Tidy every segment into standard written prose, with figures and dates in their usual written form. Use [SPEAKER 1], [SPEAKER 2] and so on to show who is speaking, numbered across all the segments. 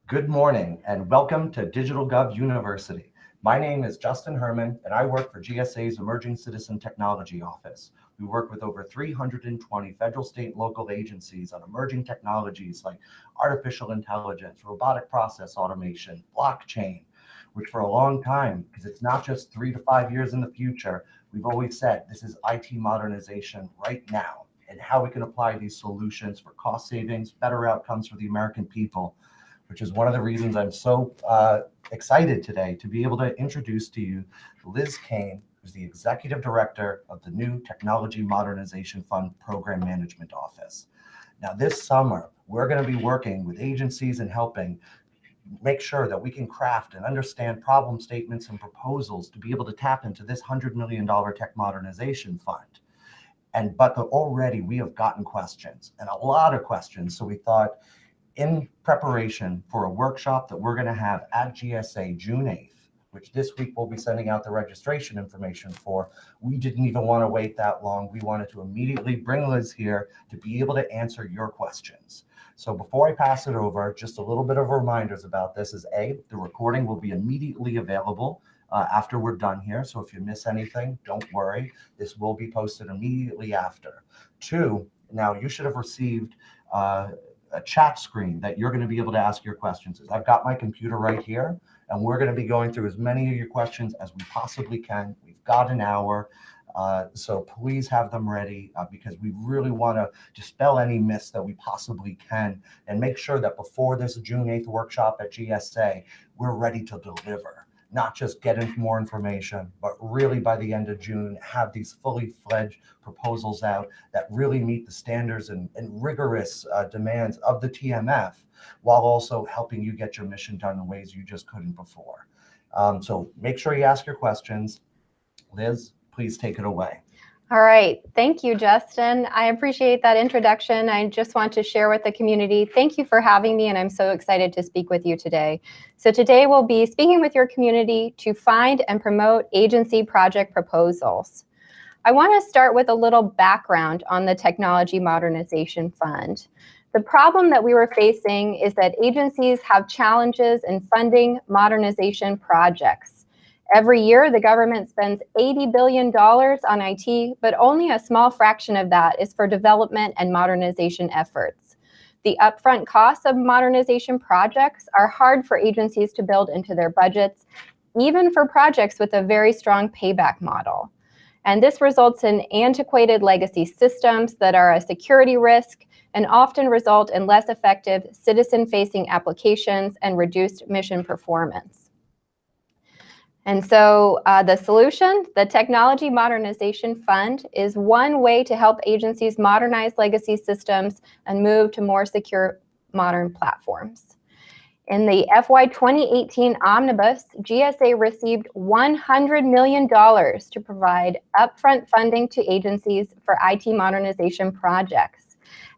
[SPEAKER 1] Good morning and welcome to DigitalGov University. My name is Justin Herman and I work for GSA's Emerging Citizen Technology Office. We work with over 320 federal, state, and local agencies on emerging technologies like artificial intelligence, robotic process automation, blockchain, which for a long time, because it's not just 3 to 5 years in the future, we've always said this is IT modernization right now and how we can apply these solutions for cost savings, better outcomes for the American people, which is one of the reasons I'm so excited today to be able to introduce to you Liz Cain, who's the Executive Director of the new Technology Modernization Fund Program Management Office. Now, this summer, we're going to be working with agencies and helping make sure that we can craft and understand problem statements and proposals to be able to tap into this $100 million tech modernization fund. But already we have gotten questions, and a lot of questions. So we thought, in preparation for a workshop that we're going to have at GSA June 8th, which this week we'll be sending out the registration information for, we didn't even want to wait that long. We wanted to immediately bring Liz here to be able to answer your questions. So before I pass it over, just a little bit of reminders about this is A, the recording will be immediately available after we're done here. So if you miss anything, don't worry. This will be posted immediately after. 2, now you should have received a chat screen that you're going to be able to ask your questions. I've got my computer right here, and we're going to be going through as many of your questions as we possibly can. We've got an hour, so please have them ready because we really want to dispel any myths that we possibly can and make sure that before this June 8th workshop at GSA, we're ready to deliver. Not just get more information, but really by the end of June, have these fully fledged proposals out that really meet the standards and rigorous demands of the TMF, while also helping you get your mission done in ways you just couldn't before. So make sure you ask your questions. Liz, please take it away.
[SPEAKER 2] All right. Thank you, Justin. I appreciate that introduction. I just want to share with the community, thank you for having me, and I'm so excited to speak with you today. So today we'll be speaking with your community to find and promote agency project proposals. I want to start with a little background on the Technology Modernization Fund. The problem that we were facing is that agencies have challenges in funding modernization projects. Every year, the government spends $80 billion on IT, but only a small fraction of that is for development and modernization efforts. The upfront costs of modernization projects are hard for agencies to build into their budgets, even for projects with a very strong payback model. And this results in antiquated legacy systems that are a security risk and often result in less effective citizen-facing applications and reduced mission performance. And so the solution, the Technology Modernization Fund, is one way to help agencies modernize legacy systems and move to more secure modern platforms. In the FY 2018 Omnibus, GSA received $100 million to provide upfront funding to agencies for IT modernization projects.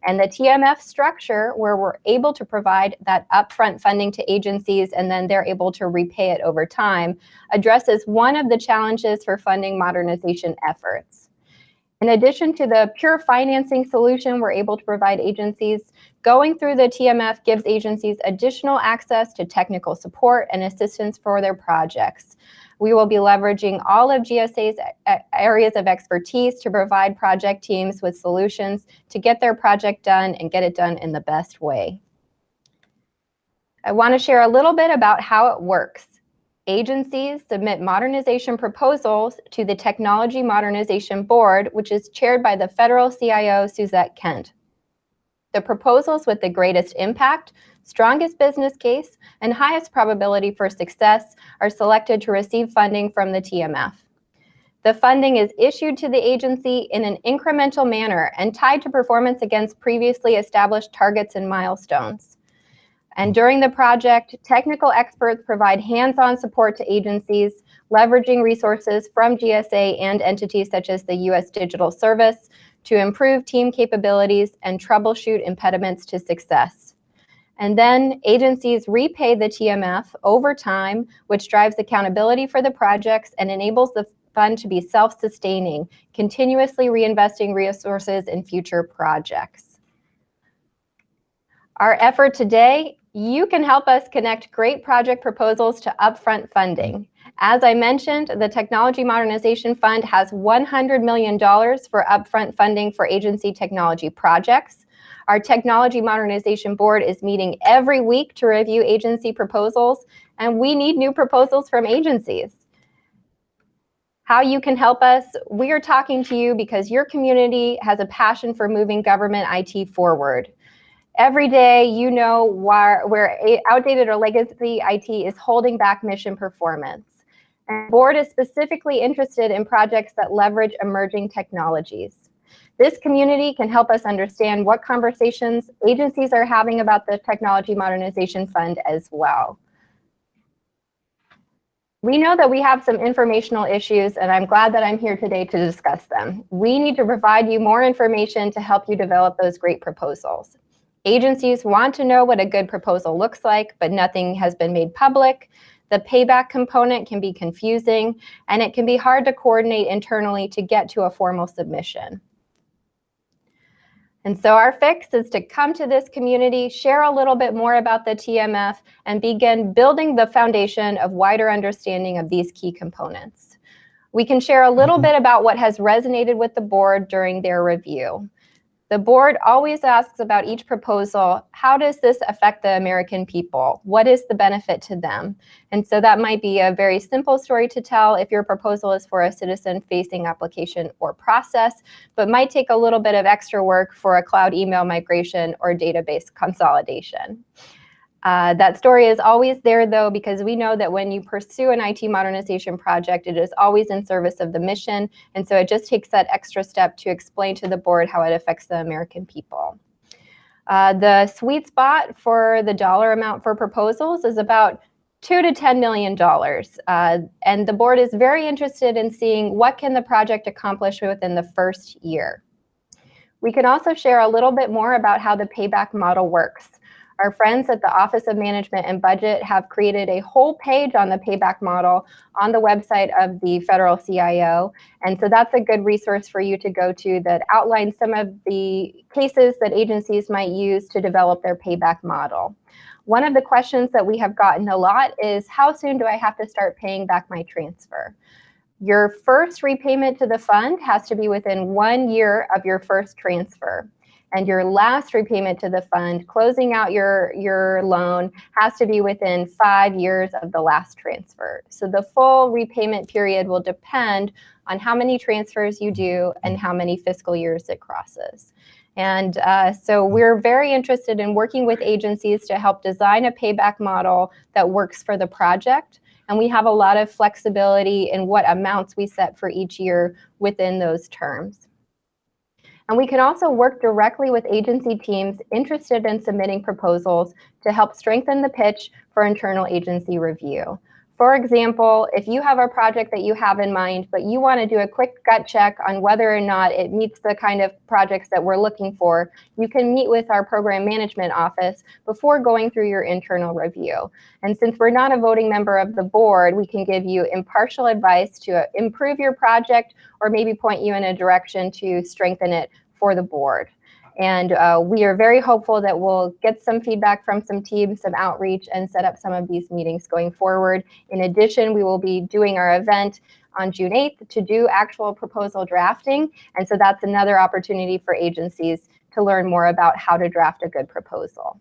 [SPEAKER 2] And the TMF structure, where we're able to provide that upfront funding to agencies and then they're able to repay it over time, addresses one of the challenges for funding modernization efforts. In addition to the pure financing solution we're able to provide agencies, going through the TMF gives agencies additional access to technical support and assistance for their projects. We will be leveraging all of GSA's areas of expertise to provide project teams with solutions to get their project done and get it done in the best way. I want to share a little bit about how it works. Agencies submit modernization proposals to the Technology Modernization Board, which is chaired by the federal CIO, Suzette Kent. The proposals with the greatest impact, strongest business case, and highest probability for success are selected to receive funding from the TMF. The funding is issued to the agency in an incremental manner and tied to performance against previously established targets and milestones. And during the project, technical experts provide hands-on support to agencies, leveraging resources from GSA and entities such as the U.S. Digital Service to improve team capabilities and troubleshoot impediments to success. And then agencies repay the TMF over time, which drives accountability for the projects and enables the fund to be self-sustaining, continuously reinvesting resources in future projects. Our effort today You can help us connect great project proposals to upfront funding. As I mentioned, the Technology Modernization Fund has $100 million for upfront funding for agency technology projects. Our Technology Modernization Board is meeting every week to review agency proposals, and we need new proposals from agencies. How you can help us, we are talking to you because your community has a passion for moving government IT forward. Every day, you know where outdated or legacy IT is holding back mission performance. And the board is specifically interested in projects that leverage emerging technologies. This community can help us understand what conversations agencies are having about the Technology Modernization Fund as well. We know that we have some informational issues, and I'm glad that I'm here today to discuss them. We need to provide you more information to help you develop those great proposals. Agencies want to know what a good proposal looks like, but nothing has been made public. The payback component can be confusing, and it can be hard to coordinate internally to get to a formal submission. And so our fix is to come to this community, share a little bit more about the TMF, and begin building the foundation of wider understanding of these key components. We can share a little bit about what has resonated with the board during their review. The board always asks about each proposal, how does this affect the American people? What is the benefit to them? And so that might be a very simple story to tell if your proposal is for a citizen-facing application or process, but might take a little bit of extra work for a cloud email migration or database consolidation. That story is always there, though, because we know that when you pursue an IT modernization project, it is always in service of the mission, and so it just takes that extra step to explain to the board how it affects the American people. The sweet spot for the dollar amount for proposals is about $2 to $10 million, and the board is very interested in seeing what can the project accomplish within the first year. We can also share a little bit more about how the payback model works. Our friends at the Office of Management and Budget have created a whole page on the payback model on the website of the federal CIO. And so that's a good resource for you to go to that outlines some of the cases that agencies might use to develop their payback model. One of the questions that we have gotten a lot is, how soon do I have to start paying back my transfer? Your first repayment to the fund has to be within 1 year of your first transfer. And your last repayment to the fund, closing out your loan, has to be within 5 years of the last transfer. So the full repayment period will depend on how many transfers you do and how many fiscal years it crosses. And so we're very interested in working with agencies to help design a payback model that works for the project. And we have a lot of flexibility in what amounts we set for each year within those terms. And we can also work directly with agency teams interested in submitting proposals to help strengthen the pitch for internal agency review. For example, if you have a project that you have in mind, but you want to do a quick gut check on whether or not it meets the kind of projects that we're looking for, you can meet with our program management office before going through your internal review. And since we're not a voting member of the board, we can give you impartial advice to improve your project or maybe point you in a direction to strengthen it for the board. And we are very hopeful that we'll get some feedback from some teams, some outreach, and set up some of these meetings going forward. In addition, we will be doing our event on June 8th to do actual proposal drafting. And so that's another opportunity for agencies to learn more about how to draft a good proposal.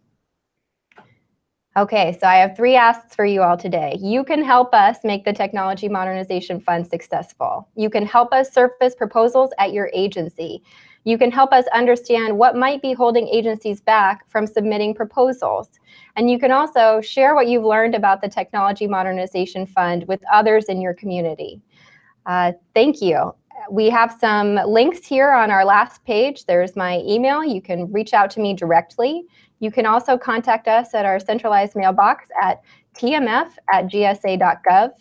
[SPEAKER 2] Okay, so I have 3 asks for you all today. You can help us make the Technology Modernization Fund successful. You can help us surface proposals at your agency. You can help us understand what might be holding agencies back from submitting proposals. And you can also share what you've learned about the Technology Modernization Fund with others in your community. Thank you. We have some links here on our last page. There's my email. You can reach out to me directly. You can also contact us at our centralized mailbox at tmf@gsa.gov.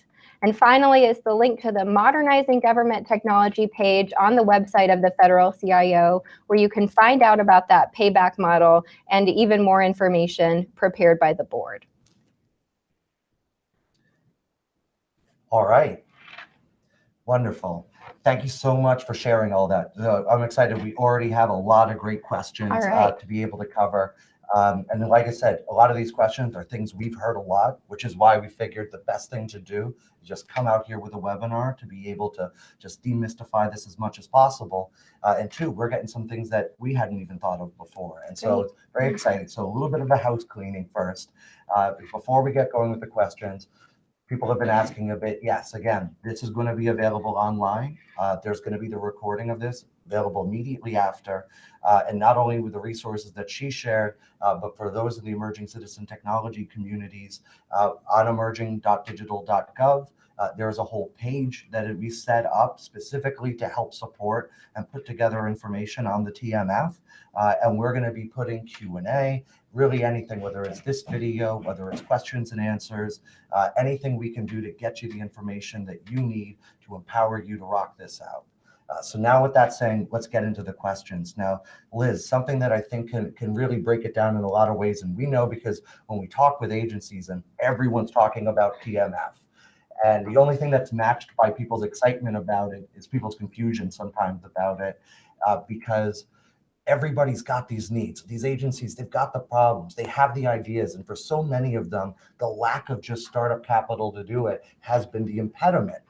[SPEAKER 2] And finally is the link to the Modernizing Government Technology page on the website of the federal CIO, where you can find out about that payback model and even more information prepared by the board.
[SPEAKER 1] All right. Wonderful. Thank you so much for sharing all that. I'm excited. We already have a lot of great questions to be able to cover. And like I said, a lot of these questions are things we've heard a lot, which is why we figured the best thing to do is just come out here with a webinar to be able to just demystify this as much as possible. And two, we're getting some things that we hadn't even thought of before. And so it's very exciting. So a little bit of a house cleaning first. Before we get going with the questions, people have been asking a bit. Yes, again, this is going to be available online. There's going to be the recording of this available immediately after. And not only with the resources that she shared, but for those in the emerging citizen technology communities, on emerging.digital.gov, there's a whole page that we set up specifically to help support and put together information on the TMF. And we're going to be putting Q&A, really anything, whether it's this video, whether it's questions and answers, anything we can do to get you the information that you need to empower you to rock this out. So now with that saying, let's get into the questions. Now, Liz, something that I think can really break it down in a lot of ways, and we know because when we talk with agencies and everyone's talking about TMF, and the only thing that's matched by people's excitement about it is people's confusion sometimes about it, because everybody's got these needs. These agencies, they've got the problems, they have the ideas, and for so many of them, the lack of just startup capital to do it has been the impediment.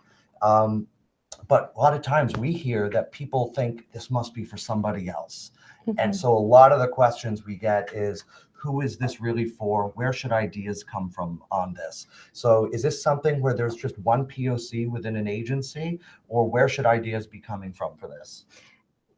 [SPEAKER 1] But a lot of times we hear that people think this must be for somebody else. And so a lot of the questions we get is, who is this really for? Where should ideas come from on this? So is this something where there's just one POC within an agency, or where should ideas be coming from for this?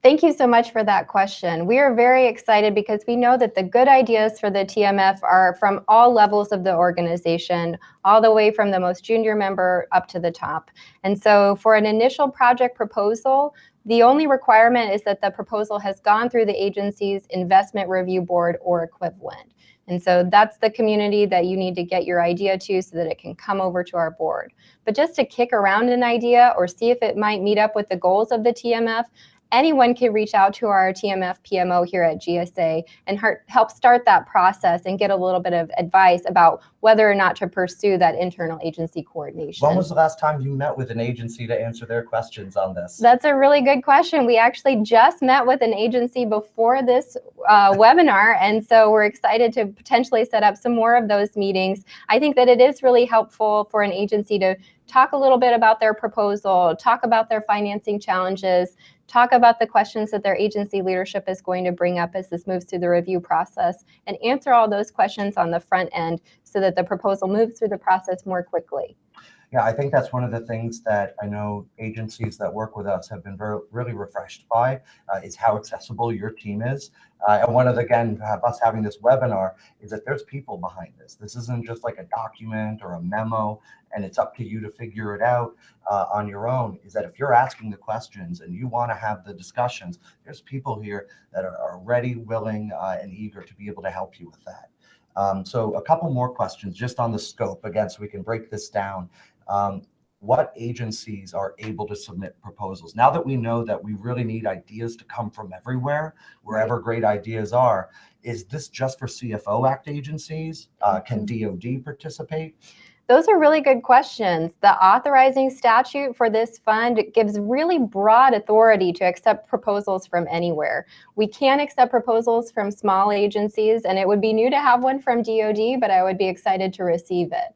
[SPEAKER 2] Thank you so much for that question. We are very excited because we know that the good ideas for the TMF are from all levels of the organization, all the way from the most junior member up to the top. And so for an initial project proposal, the only requirement is that the proposal has gone through the agency's investment review board or equivalent. And so that's the community that you need to get your idea to so that it can come over to our board. But just to kick around an idea or see if it might meet up with the goals of the TMF, anyone can reach out to our TMF PMO here at GSA and help start that process and get a little bit of advice about whether or not to pursue that internal agency coordination.
[SPEAKER 1] When was the last time you met with an agency to answer their questions on this?
[SPEAKER 2] That's a really good question. We actually just met with an agency before this webinar, and so we're excited to potentially set up some more of those meetings. I think that it is really helpful for an agency to talk a little bit about their proposal, talk about their financing challenges, talk about the questions that their agency leadership is going to bring up as this moves through the review process, and answer all those questions on the front end so that the proposal moves through the process more quickly.
[SPEAKER 1] Yeah, I think that's one of the things that I know agencies that work with us have been really refreshed by, is how accessible your team is. And one of the, again, us having this webinar is that there's people behind this. This isn't just like a document or a memo, and it's up to you to figure it out on your own. Is that if you're asking the questions and you want to have the discussions, there's people here that are ready, willing, and eager to be able to help you with that. So a couple more questions just on the scope, again, so we can break this down. What agencies are able to submit proposals? Now that we know that we really need ideas to come from everywhere, wherever great ideas are, is this just for CFO Act agencies? Can DoD participate?
[SPEAKER 2] Those are really good questions. The authorizing statute for this fund gives really broad authority to accept proposals from anywhere. We can accept proposals from small agencies, and it would be new to have one from DoD, but I would be excited to receive it.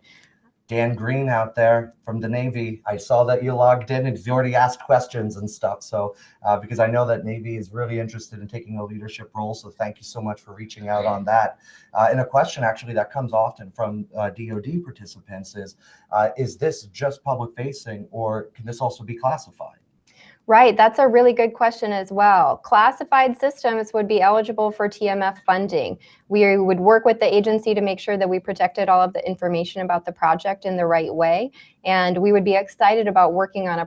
[SPEAKER 1] Dan Green out there from the Navy, I saw that you logged in and you've already asked questions and stuff. So because I know that Navy is really interested in taking a leadership role. So thank you so much for reaching out on that. And a question actually that comes often from DoD participants is this just public facing, or can this also be classified?
[SPEAKER 2] Right, that's a really good question as well. Classified systems would be eligible for TMF funding. We would work with the agency to make sure that we protected all of the information about the project in the right way, and we would be excited about working on a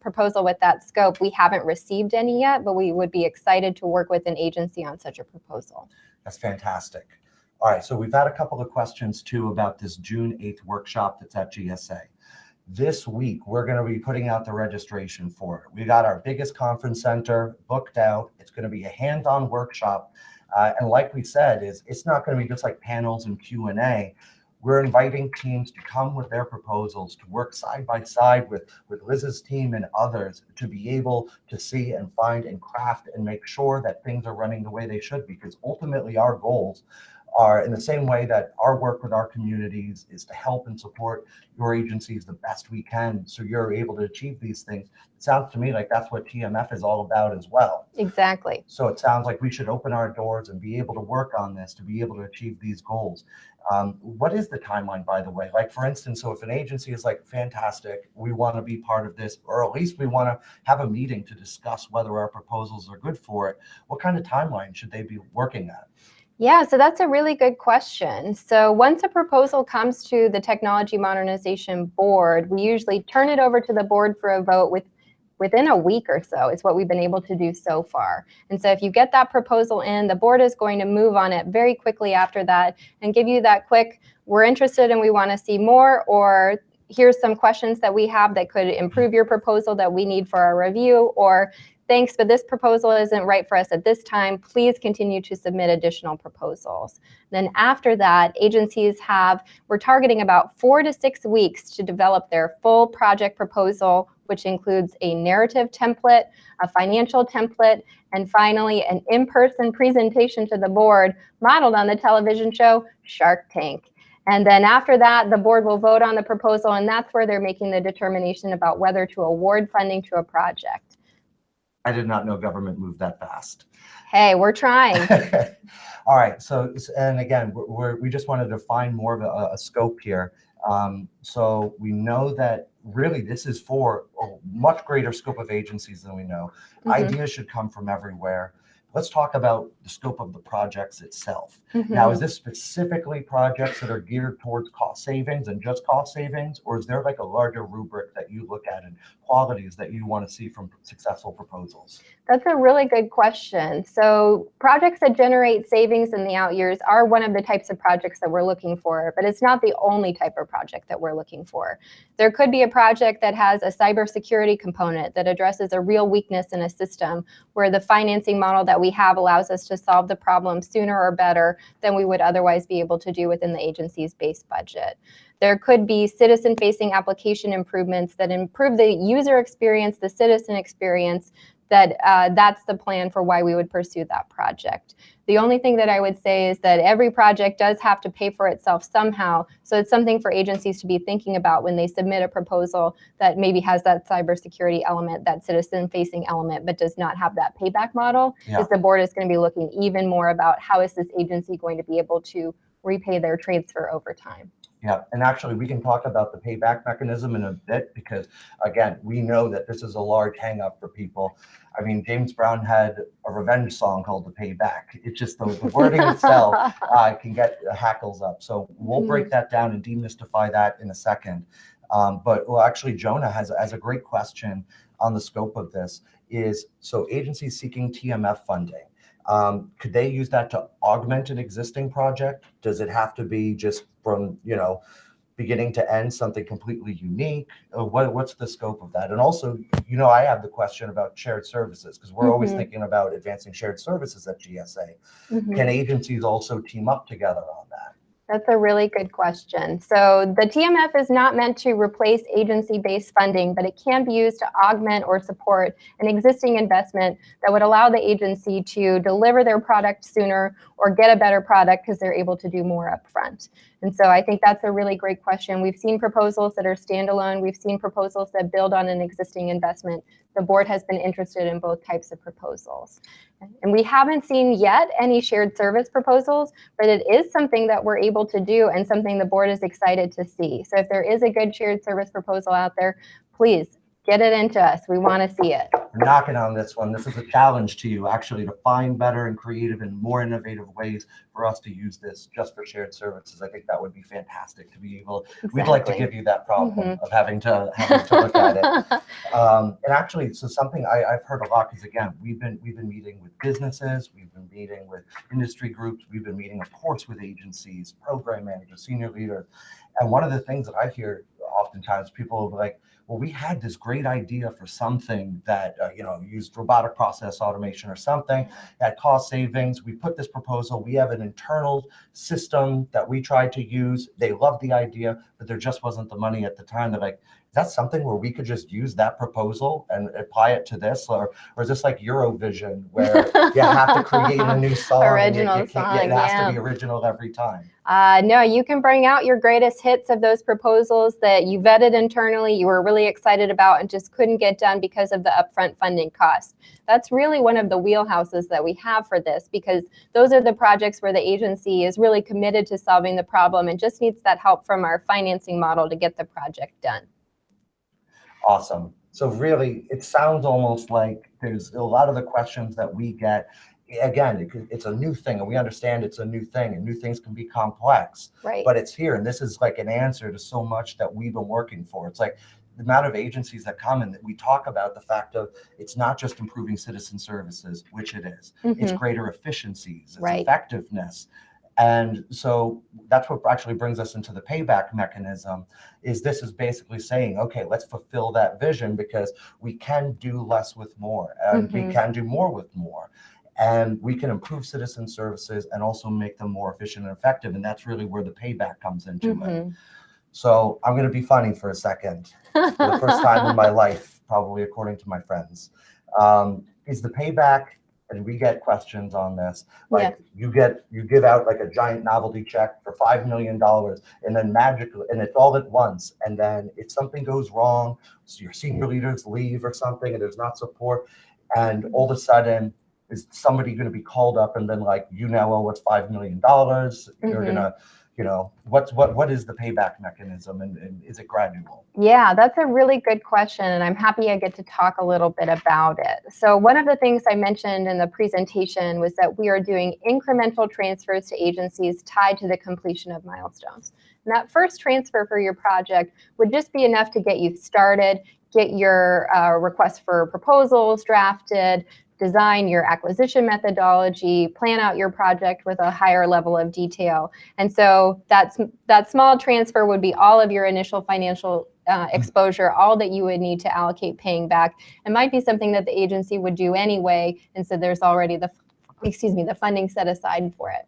[SPEAKER 2] proposal with that scope. We haven't received any yet, but we would be excited to work with an agency on such a proposal.
[SPEAKER 1] That's fantastic. All right, so we've had a couple of questions too about this June 8th workshop that's at GSA. This week, we're going to be putting out the registration for it. We got our biggest conference center booked out. It's going to be a hands-on workshop. And like we said, it's not going to be just like panels and Q&A. We're inviting teams to come with their proposals, to work side by side with Liz's team and others to be able to see and find and craft and make sure that things are running the way they should, because ultimately our goals are in the same way that our work with our communities is to help and support your agencies the best we can so you're able to achieve these things. It sounds to me like that's what TMF is all about as well.
[SPEAKER 2] Exactly.
[SPEAKER 1] So it sounds like we should open our doors and be able to work on this to be able to achieve these goals. What is the timeline, by the way? Like, for instance, so if an agency is like, fantastic, we want to be part of this, or at least we want to have a meeting to discuss whether our proposals are good for it, what kind of timeline should they be working at?
[SPEAKER 2] Yeah, so that's a really good question. So once a proposal comes to the Technology Modernization Board, we usually turn it over to the board for a vote within a week or so. Is what we've been able to do so far. And so if you get that proposal in, the board is going to move on it very quickly after that and give you that quick, we're interested and we want to see more, or here's some questions that we have that could improve your proposal that we need for our review, or thanks, but this proposal isn't right for us at this time. Please continue to submit additional proposals. Then after that, agencies we're targeting about 4 to 6 weeks to develop their full project proposal, which includes a narrative template, a financial template, and finally an in-person presentation to the board modeled on the television show Shark Tank. And then after that, the board will vote on the proposal, and that's where they're making the determination about whether to award funding to a project.
[SPEAKER 1] I did not know government moved that fast.
[SPEAKER 2] Hey, we're trying.
[SPEAKER 1] All right. So, and again, we just wanted to find more of a scope here. So we know that really this is for a much greater scope of agencies than we know. Mm-hmm. Ideas should come from everywhere. Let's talk about the scope of the projects itself. Mm-hmm. Now, is this specifically projects that are geared towards cost savings and just cost savings, or is there like a larger rubric that you look at and qualities that you want to see from successful proposals?
[SPEAKER 2] That's a really good question. So projects that generate savings in the out years are one of the types of projects that we're looking for, but it's not the only type of project that we're looking for. There could be a project that has a cybersecurity component that addresses a real weakness in a system where the financing model that we have allows us to solve the problem sooner or better than we would otherwise be able to do within the agency's base budget. There could be citizen-facing application improvements that improve the user experience, the citizen experience, that's the plan for why we would pursue that project. The only thing that I would say is that every project does have to pay for itself somehow, so it's something for agencies to be thinking about when they submit a proposal that maybe has that cybersecurity element, that citizen-facing element, but does not have that payback model, because the board is going to be looking even more about how is this agency going to be able to repay their transfer over time.
[SPEAKER 1] Yeah, and actually we can talk about the payback mechanism in a bit, because again, we know that this is a large hang-up for people. I mean, James Brown had a revenge song called The Payback. It's just the wording itself can get hackles up. So we'll break that down and demystify that in a second. But well, actually, Jonah has a great question on the scope of this. So agencies seeking TMF funding, could they use that to augment an existing project? Does it have to be just from, beginning to end, something completely unique? What's the scope of that? And also, I have the question about shared services, because we're always thinking about advancing shared services at GSA. Can agencies also team up together on that?
[SPEAKER 2] That's a really good question. So the TMF is not meant to replace agency-based funding, but it can be used to augment or support an existing investment that would allow the agency to deliver their product sooner or get a better product because they're able to do more upfront. And so I think that's a really great question. We've seen proposals that are standalone. We've seen proposals that build on an existing investment. The board has been interested in both types of proposals. And we haven't seen yet any shared service proposals, but it is something that we're able to do and something the board is excited to see. So if there is a good shared service proposal out there, please get it into us. We want to see it.
[SPEAKER 1] We're knocking on this one. This is a challenge to you, actually, to find better and creative and more innovative ways for us to use this just for shared services. I think that would be fantastic to be able. Exactly. We'd like to give you that problem of having to look at it. And actually, so something I've heard a lot, because again, we've been meeting with businesses, we've been meeting with industry groups, we've been meeting, of course, with agencies, program managers, senior leaders, and one of the things that I hear oftentimes people will be like, well, we had this great idea for something that, used robotic process automation or something at cost savings. We put this proposal, we have an internal system that we tried to use. They loved the idea, but there just wasn't the money at the time. They're like, is that something where we could just use that proposal and apply it to this? Or is this like Eurovision where you have to create a new song?
[SPEAKER 2] Original song,
[SPEAKER 1] it has to be original every time.
[SPEAKER 2] No, you can bring out your greatest hits of those proposals that you vetted internally, you were really excited about and just couldn't get done because of the upfront funding cost. That's really one of the wheelhouses that we have for this, because those are the projects where the agency is really committed to solving the problem and just needs that help from our financing model to get the project done.
[SPEAKER 1] Awesome. So really, it sounds almost like there's a lot of the questions that we get. Again, it's a new thing, and we understand it's a new thing, and new things can be complex.
[SPEAKER 2] Right.
[SPEAKER 1] But it's here, and this is like an answer to so much that we've been working for. It's like the amount of agencies that come and that we talk about the fact of it's not just improving citizen services, which it is. It's greater efficiencies, it's effectiveness. And so that's what actually brings us into the payback mechanism, is this is basically saying, okay, let's fulfill that vision because we can do less with more, and we can do more with more. And we can improve citizen services and also make them more efficient and effective. And that's really where the payback comes into it. So I'm going to be funny for a second. For the first time in my life, probably according to my friends, is the payback, and we get questions on this, like you give out like a giant novelty check for $5 million, and then magically, and it's all at once, and then if something goes wrong, so your senior leaders leave or something, and there's not support, and all of a sudden, is somebody going to be called up and then like, you now owe us $5 million? You're gonna, what is the payback mechanism, and is it gradual?
[SPEAKER 2] Yeah, that's a really good question, and I'm happy I get to talk a little bit about it. So one of the things I mentioned in the presentation was that we are doing incremental transfers to agencies tied to the completion of milestones. And that first transfer for your project would just be enough to get you started, get your request for proposals drafted, design your acquisition methodology, plan out your project with a higher level of detail. And so that small transfer would be all of your initial financial exposure, all that you would need to allocate paying back. It might be something that the agency would do anyway, and so there's already the funding set aside for it.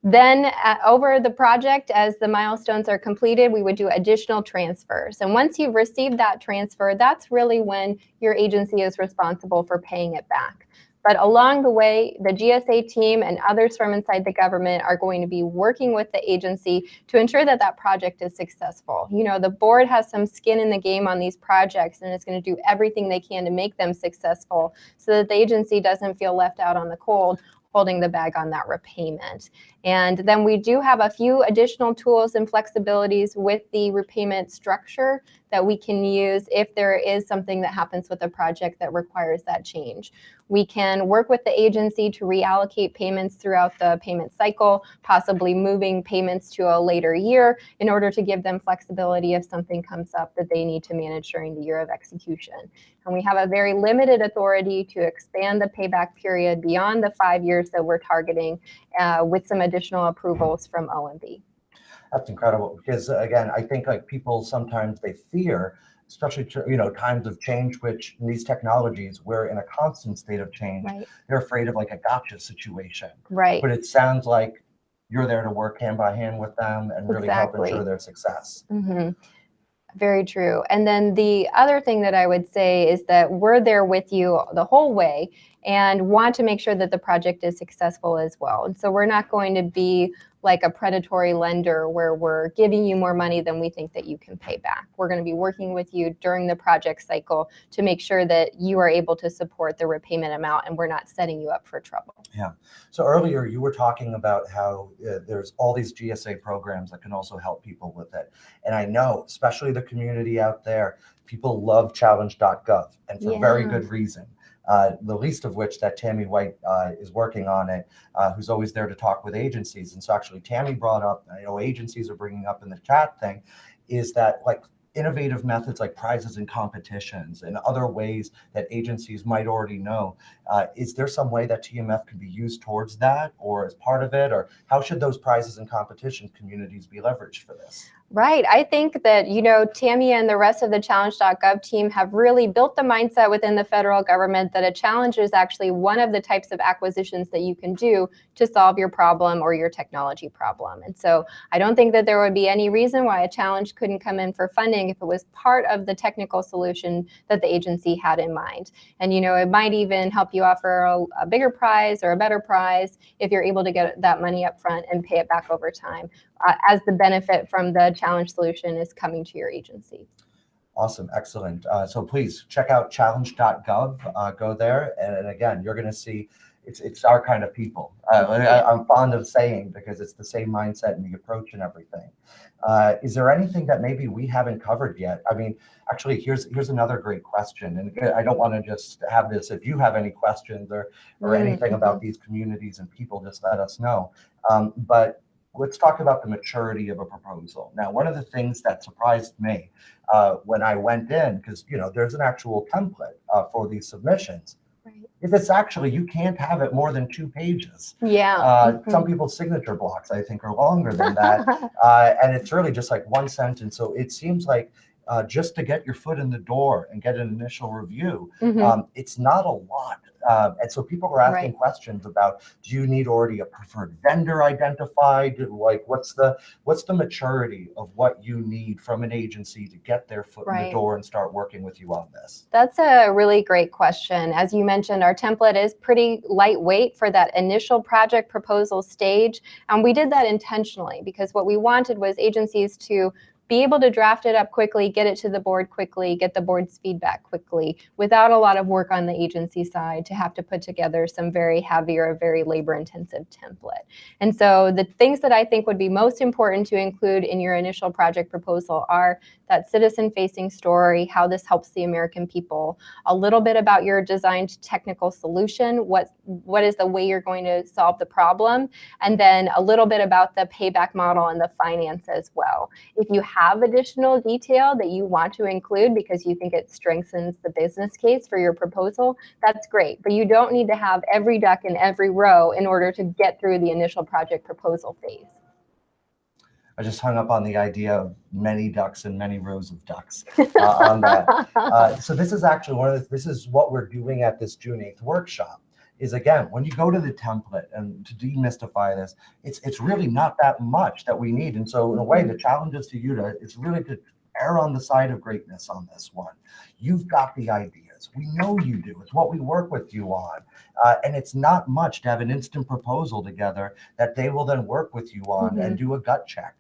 [SPEAKER 2] Then over the project, as the milestones are completed, we would do additional transfers. And once you've received that transfer, that's really when your agency is responsible for paying it back. But along the way, the GSA team and others from inside the government are going to be working with the agency to ensure that that project is successful. You know, the board has some skin in the game on these projects, and it's going to do everything they can to make them successful so that the agency doesn't feel left out on the cold, holding the bag on that repayment. And then we do have a few additional tools and flexibilities with the repayment structure that we can use if there is something that happens with a project that requires that change. We can work with the agency to reallocate payments throughout the payment cycle, possibly moving payments to a later year in order to give them flexibility if something comes up that they need to manage during the year of execution. And we have a very limited authority to expand the payback period beyond the 5 years that we're targeting with some additional approvals from OMB.
[SPEAKER 1] That's incredible, because again, I think like people sometimes they fear, especially times of change, which in these technologies we're in a constant state of change.
[SPEAKER 2] Right.
[SPEAKER 1] They're afraid of like a gotcha situation.
[SPEAKER 2] Right.
[SPEAKER 1] But it sounds like you're there to work hand by hand with them and really help ensure their success.
[SPEAKER 2] Very true. And then the other thing that I would say is that we're there with you the whole way and want to make sure that the project is successful as well. And so we're not going to be like a predatory lender where we're giving you more money than we think that you can pay back. We're going to be working with you during the project cycle to make sure that you are able to support the repayment amount and we're not setting you up for trouble.
[SPEAKER 1] Yeah. So earlier you were talking about how there's all these GSA programs that can also help people with it. And I know, especially the community out there, people love challenge.gov, and for very good reason. The least of which that Tammy White is working on it, who's always there to talk with agencies. And so actually Tammy brought up, I know agencies are bringing up in the chat thing, is that like innovative methods like prizes and competitions and other ways that agencies might already know. Is there some way that TMF could be used towards that or as part of it? Or how should those prizes and competition communities be leveraged for this?
[SPEAKER 2] Right. I think that, Tammy and the rest of the challenge.gov team have really built the mindset within the federal government that a challenge is actually one of the types of acquisitions that you can do to solve your problem or your technology problem. And so I don't think that there would be any reason why a challenge couldn't come in for funding if it was part of the technical solution that the agency had in mind. And, it might even help you offer a bigger prize or a better prize if you're able to get that money up front and pay it back over time. As the benefit from the challenge solution is coming to your agency.
[SPEAKER 1] Awesome, excellent. So please check out challenge.gov, go there. And again, you're gonna see it's our kind of people. I'm fond of saying, because it's the same mindset and the approach and everything. Is there anything that maybe we haven't covered yet? I mean, actually, here's another great question. And I don't wanna just have this, if you have any questions or anything about these communities and people, just let us know. But let's talk about the maturity of a proposal. Now, one of the things that surprised me when I went in, because there's an actual template for these submissions.
[SPEAKER 2] Right.
[SPEAKER 1] If it's actually, you can't have it more than 2 pages.
[SPEAKER 2] Yeah.
[SPEAKER 1] Some people's signature blocks, I think, are longer than that. And it's really just like one sentence. So it seems like just to get your foot in the door and get an initial review, it's not a lot. And so people are asking questions about, do you need already a preferred vendor identified? Like, what's the maturity of what you need from an agency to get their foot in the door and start working with you on this?
[SPEAKER 2] That's a really great question. As you mentioned, our template is pretty lightweight for that initial project proposal stage. And we did that intentionally because what we wanted was agencies to be able to draft it up quickly, get it to the board quickly, get the board's feedback quickly, without a lot of work on the agency side to have to put together some very heavy or very labor-intensive template. And so the things that I think would be most important to include in your initial project proposal are that citizen-facing story, how this helps the American people, a little bit about your designed technical solution, what is the way you're going to solve the problem, and then a little bit about the payback model and the finance as well. If you have additional detail that you want to include because you think it strengthens the business case for your proposal, that's great. But you don't need to have every duck in every row in order to get through the initial project proposal phase.
[SPEAKER 1] I just hung up on the idea of many ducks and many rows of ducks on that. So this is actually this is what we're doing at this June 8th workshop. Is again, when you go to the template, and to demystify this, it's really not that much that we need. And so in a way, the challenge is to you it's really to err on the side of greatness on this one. You've got the ideas. We know you do. It's what we work with you on. And it's not much to have an instant proposal together that they will then work with you on and do a gut check.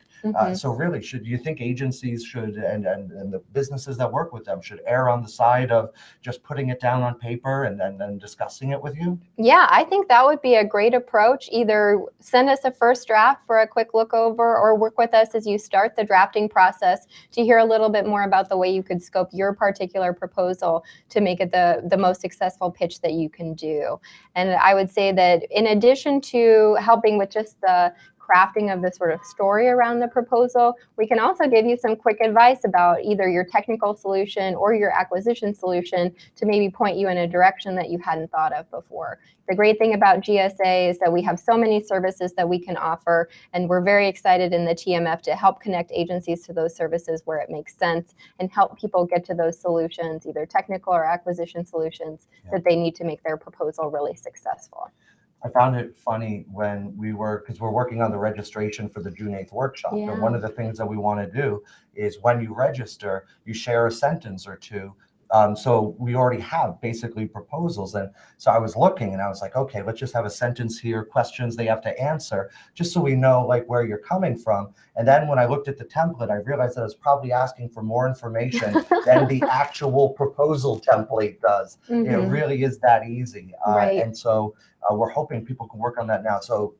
[SPEAKER 1] So really, do you think agencies should, and the businesses that work with them should err on the side of just putting it down on paper and then discussing it with you?
[SPEAKER 2] Yeah, I think that would be a great approach. Either send us a first draft for a quick look over or work with us as you start the drafting process to hear a little bit more about the way you could scope your particular proposal to make it the most successful pitch that you can do. And I would say that in addition to helping with just the crafting of the sort of story around the proposal, we can also give you some quick advice about either your technical solution or your acquisition solution to maybe point you in a direction that you hadn't thought of before. The great thing about GSA is that we have so many services that we can offer, and we're very excited in the TMF to help connect agencies to those services where it makes sense and help people get to those solutions, either technical or acquisition solutions, that they need to make their proposal really successful.
[SPEAKER 1] I found it funny when because we're working on the registration for the June 8th workshop.
[SPEAKER 2] Yeah.
[SPEAKER 1] And one of the things that we want to do is when you register, you share a sentence or two. So we already have basically proposals. And so I was looking and I was like, okay, let's just have a sentence here, questions they have to answer, just so we know like where you're coming from. And then when I looked at the template, I realized that I was probably asking for more information than the actual proposal template does. It really is that easy. And so we're hoping people can work on that now. So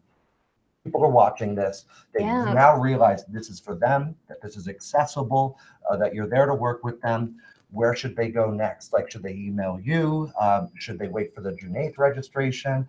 [SPEAKER 1] people are watching this. They now realize this is for them, that this is accessible, that you're there to work with them. Where should they go next? Like, should they email you? Should they wait for the June 8th registration?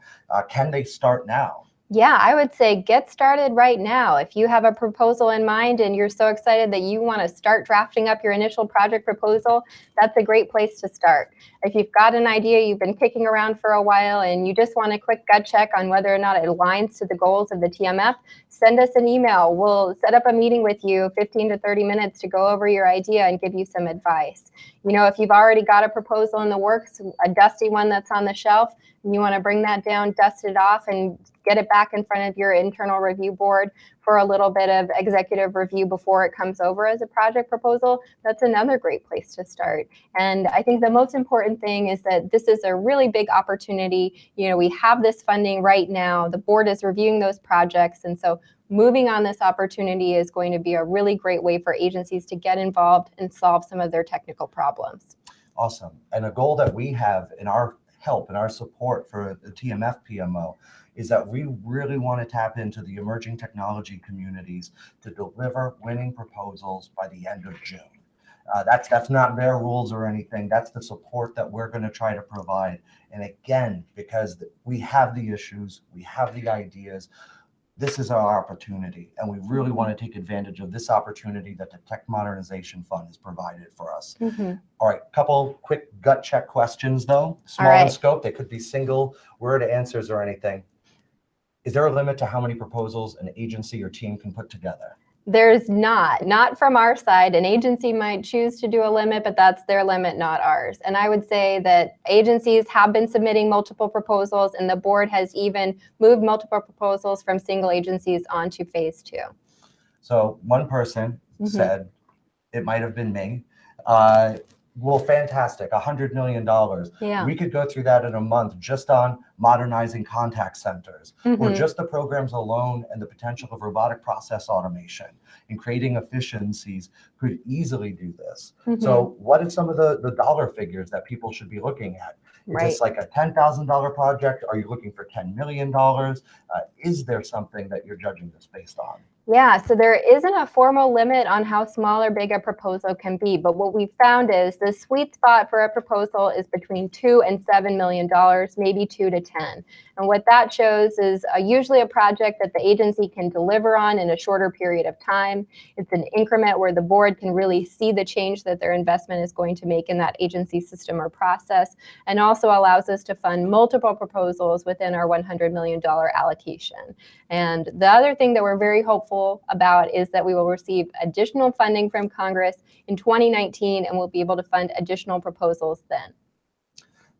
[SPEAKER 1] Can they start now?
[SPEAKER 2] Yeah, I would say get started right now. If you have a proposal in mind and you're so excited that you want to start drafting up your initial project proposal, that's a great place to start. If you've got an idea you've been kicking around for a while and you just want a quick gut check on whether or not it aligns to the goals of the TMF, send us an email. We'll set up a meeting with you, 15 to 30 minutes, to go over your idea and give you some advice. You know, if you've already got a proposal in the works, a dusty one that's on the shelf, and you want to bring that down, dust it off, and get it back in front of your internal review board for a little bit of executive review before it comes over as a project proposal, that's another great place to start. And I think the most important thing is that this is a really big opportunity. You know, we have this funding right now. The board is reviewing those projects. And so moving on this opportunity is going to be a really great way for agencies to get involved and solve some of their technical problems.
[SPEAKER 1] Awesome. And a goal that we have in our help and our support for the TMF PMO is that we really want to tap into the emerging technology communities to deliver winning proposals by the end of June. That's not their rules or anything. That's the support that we're going to try to provide. And again, because we have the issues, we have the ideas, this is our opportunity, and we really want to take advantage of this opportunity that the Tech Modernization Fund has provided for us. All right, couple quick gut check questions though, small in scope. They could be single word answers or anything. Is there a limit to how many proposals an agency or team can put together?
[SPEAKER 2] There's not from our side. An agency might choose to do a limit, but that's their limit, not ours. And I would say that agencies have been submitting multiple proposals, and the board has even moved multiple proposals from single agencies onto phase 2.
[SPEAKER 1] So one person said, it might have been me, well, fantastic, $100 million.
[SPEAKER 2] Yeah.
[SPEAKER 1] We could go through that in a month just on modernizing contact centers, or just the programs alone, and the potential of robotic process automation and creating efficiencies could easily do this. So what are some of the dollar figures that people should be looking at? Is this like a $10,000 project? Are you looking for $10 million? Is there something that you're judging this based on?
[SPEAKER 2] Yeah, so there isn't a formal limit on how small or big a proposal can be, but what we found is the sweet spot for a proposal is between $2 and $7 million, maybe 2 to 10. And what that shows is usually a project that the agency can deliver on in a shorter period of time. It's an increment where the board can really see the change that their investment is going to make in that agency system or process, and also allows us to fund multiple proposals within our $100 million allocation. And the other thing that we're very hopeful about is that we will receive additional funding from Congress in 2019, and we'll be able to fund additional proposals then.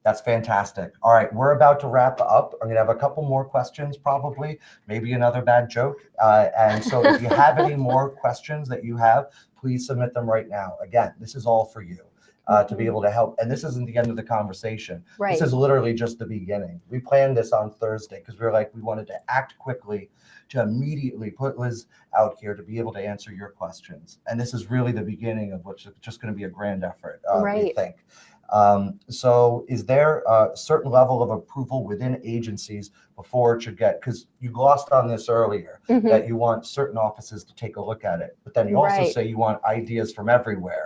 [SPEAKER 1] That's fantastic. All right, we're about to wrap up. I'm going to have a couple more questions, probably, maybe another bad joke. And so if you have any more questions that you have, please submit them right now. Again, this is all for you. To be able to help. And this isn't the end of the conversation. This is literally just the beginning. We planned this on Thursday because we were like, we wanted to act quickly to immediately put Liz out here to be able to answer your questions. And this is really the beginning of what's just going to be a grand effort, we think. So is there a certain level of approval within agencies before it should get, because you glossed on this earlier, that you want certain offices to take a look at it, but then you also say you want ideas from everywhere.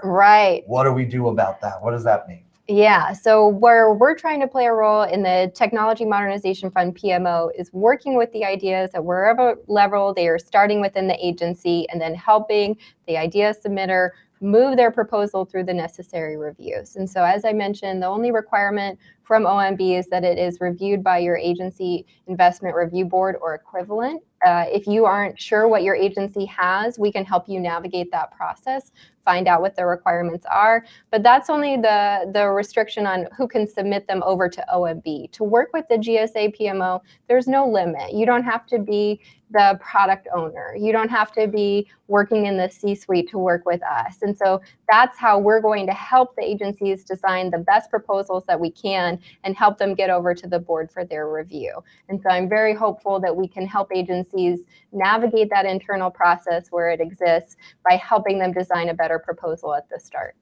[SPEAKER 1] What do we do about that? What does that mean?
[SPEAKER 2] Yeah, so where we're trying to play a role in the Technology Modernization Fund PMO is working with the ideas at wherever level they are starting within the agency, and then helping the idea submitter move their proposal through the necessary reviews. And so, as I mentioned, the only requirement from OMB is that it is reviewed by your agency investment review board or equivalent. If you aren't sure what your agency has, we can help you navigate that process, find out what the requirements are. But that's only the restriction on who can submit them over to OMB. To work with the GSA PMO, there's no limit. You don't have to be the product owner. You don't have to be working in the C-suite to work with us. And so that's how we're going to help the agencies design the best proposals that we can and help them get over to the board for their review. And so I'm very hopeful that we can help agencies navigate that internal process where it exists by helping them design a better proposal at the start.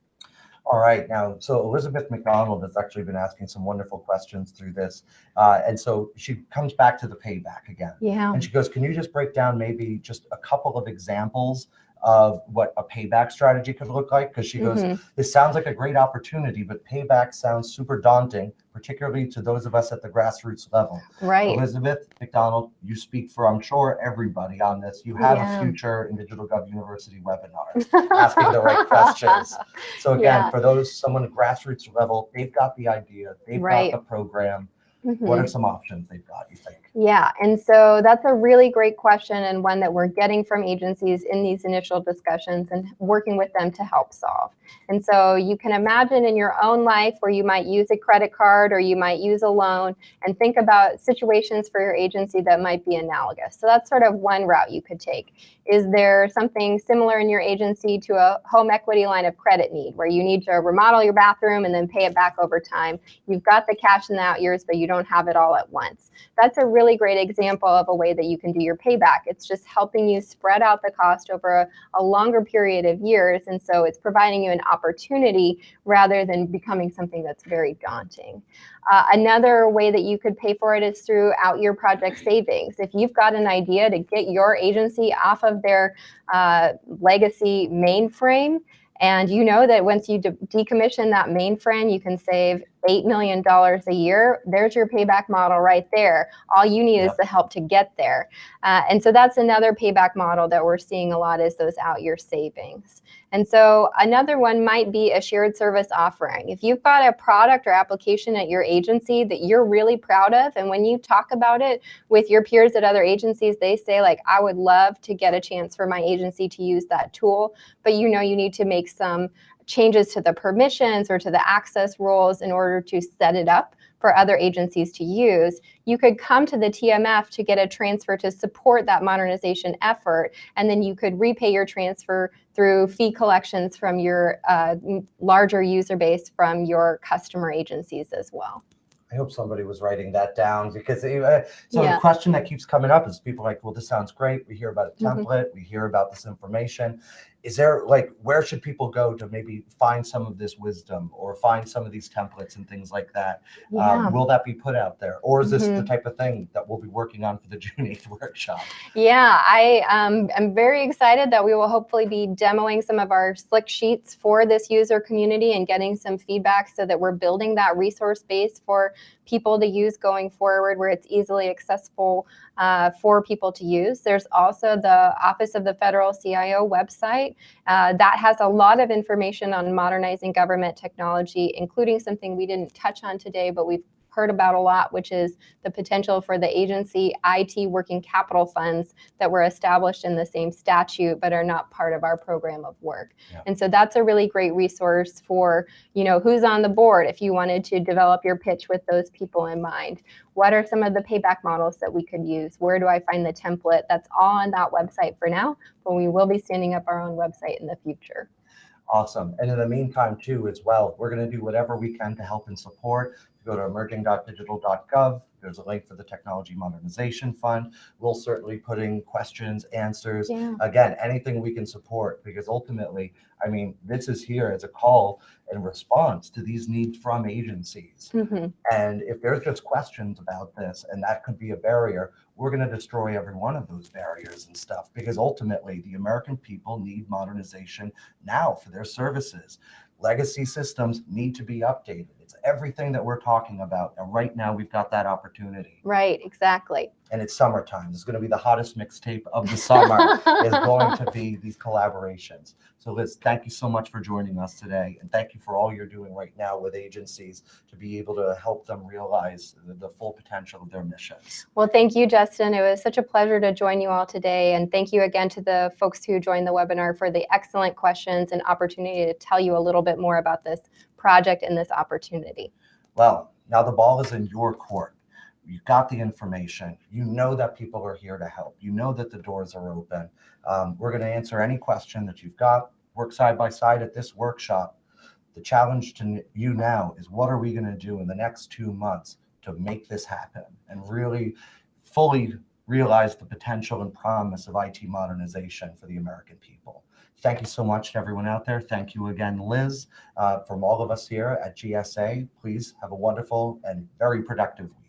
[SPEAKER 1] All right, now, so Elizabeth McDonald has actually been asking some wonderful questions through this. And so she comes back to the payback again.
[SPEAKER 2] Yeah.
[SPEAKER 1] And she goes, can you just break down maybe just a couple of examples of what a payback strategy could look like, because she goes, this sounds like a great opportunity, but payback sounds super daunting, particularly to those of us at the grassroots level.
[SPEAKER 2] Right.
[SPEAKER 1] Elizabeth McDonald, you speak for, I'm sure, everybody on this. You have a future in DigitalGov University webinar, asking the right questions. So again, for those, someone at grassroots level, they've got the idea, they've got the program. What are some options they've got, you think?
[SPEAKER 2] Yeah, and so that's a really great question, and one that we're getting from agencies in these initial discussions and working with them to help solve. And so you can imagine in your own life where you might use a credit card or you might use a loan, and think about situations for your agency that might be analogous. So that's sort of one route you could take. Is there something similar in your agency to a home equity line of credit need, where you need to remodel your bathroom and then pay it back over time? You've got the cash in the out years, but you don't have it all at once. That's a really great example of a way that you can do your payback. It's just helping you spread out the cost over a longer period of years, and so it's providing you an opportunity rather than becoming something that's very daunting. Another way that you could pay for it is through out-year project savings. If you've got an idea to get your agency off of their legacy mainframe, and you know that once you decommission that mainframe, you can save $8 million a year, there's your payback model right there. All you need is the help to get there. And so that's another payback model that we're seeing a lot, is those out-year savings. And so another one might be a shared service offering. If you've got a product or application at your agency that you're really proud of, and when you talk about it with your peers at other agencies, they say, like, I would love to get a chance for my agency to use that tool, but you know you need to make some changes to the permissions or to the access rules in order to set it up for other agencies to use, you could come to the TMF to get a transfer to support that modernization effort, and then you could repay your transfer through fee collections from your larger user base from your customer agencies as well.
[SPEAKER 1] I hope somebody was writing that down, because the question that keeps coming up is people like, well, this sounds great. We hear about a template, we hear about this information. Is there, like, where should people go to maybe find some of this wisdom or find some of these templates and things like that? Will that be put out there? Or is this the type of thing that we'll be working on for the June 8th workshop?
[SPEAKER 2] Yeah, I'm very excited that we will hopefully be demoing some of our slick sheets for this user community and getting some feedback, so that we're building that resource base for people to use going forward, where it's easily accessible for people to use. There's also the Office of the Federal CIO website that has a lot of information on modernizing government technology, including something we didn't touch on today, but we've heard about a lot, which is the potential for the agency IT working capital funds that were established in the same statute but are not part of our program of work. And so that's a really great resource for, you know, who's on the board if you wanted to develop your pitch with those people in mind. What are some of the payback models that we could use? Where do I find the template? That's all on that website for now, but we will be standing up our own website in the future.
[SPEAKER 1] Awesome. And in the meantime, too, as well, we're going to do whatever we can to help and support. Go to emerging.digital.gov. There's a link for the Technology Modernization Fund. We'll certainly put in questions, answers, again, anything we can support, because ultimately, I mean, this is here as a call and response to these needs from agencies. And if there's just questions about this, and that could be a barrier, we're going to destroy every one of those barriers and stuff, because ultimately the American people need modernization now for their services. Legacy systems need to be updated. It's everything that we're talking about. And right now we've got that opportunity.
[SPEAKER 2] Right, exactly.
[SPEAKER 1] And it's summertime. It's going to be the hottest mixtape of the summer is going to be these collaborations. So Liz, thank you so much for joining us today. And thank you for all you're doing right now with agencies to be able to help them realize the full potential of their missions.
[SPEAKER 2] Well, thank you, Justin. It was such a pleasure to join you all today. And thank you again to the folks who joined the webinar for the excellent questions and opportunity to tell you a little bit more about this project and this opportunity.
[SPEAKER 1] Well, now the ball is in your court. You've got the information. You know that people are here to help. You know that the doors are open. We're going to answer any question that you've got. Work side by side at this workshop. The challenge to you now is, what are we going to do in the next 2 months to make this happen and really fully realize the potential and promise of IT modernization for the American people? Thank you so much to everyone out there. Thank you again, Liz. From all of us here at GSA, please have a wonderful and very productive week.